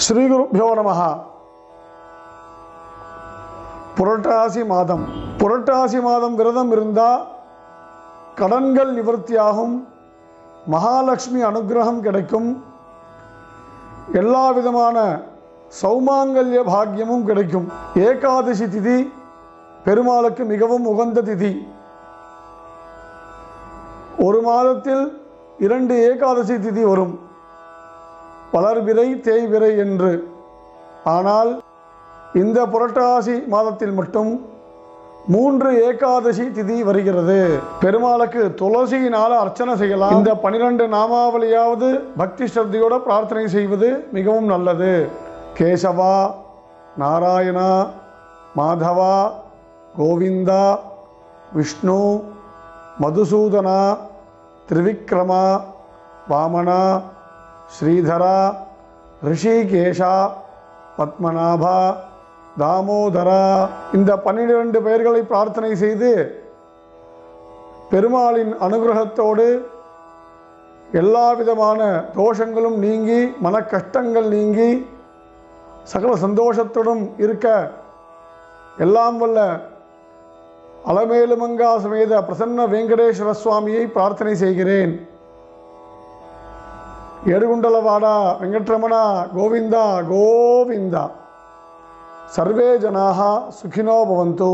ஸ்ரீகுருப்போ நம. புரட்டாசி மாதம். புரட்டாசி மாதம் விரதம் இருந்தால் கடன்கள் நிவர்த்தியாகும், மகாலட்சுமி அனுகிரகம் கிடைக்கும், எல்லா விதமான சௌமாங்கல்ய பாக்கியமும் கிடைக்கும். ஏகாதசி திதி பெருமாளுக்கு மிகவும் உகந்த திதி. ஒரு மாதத்தில் 2 ஏகாதசி திதி வரும், வளர்பிறை தேய்பிறை என்று. ஆனால் இந்த புரட்டாசி மாதத்தில் மட்டும் 3 ஏகாதசி திதி வருகிறது. பெருமாளுக்கு துளசியினால் அர்ச்சனை செய்யலாம். இந்த 12 நாமாவளியாவது பக்தி ஸ்ரத்தையோடு பிரார்த்தனை செய்வது மிகவும் நல்லது. கேசவா, நாராயணா, மாதவா, கோவிந்தா, விஷ்ணு, மதுசூதனா, திரிவிக்ரமா, வாமனா, ஸ்ரீதரா, ரிஷிகேஷா, பத்மநாபா, தாமோதரா, இந்த 12 பெயர்களை பிரார்த்தனை செய்து பெருமாளின் அனுகிரகத்தோடு எல்லா விதமான தோஷங்களும் நீங்கி, மன கஷ்டங்கள் நீங்கி, சகல சந்தோஷத்துடன் இருக்க எல்லாம் வல்ல அலமேலுமங்கா சமேத பிரசன்ன வெங்கடேஸ்வர சுவாமியை பிரார்த்தனை செய்கிறேன். ஏடுகுண்டலவாடா வெங்கட்ரமணா கோவிந்தா கோவிந்தா. சர்வே ஜனாः சுகினோ பவந்து.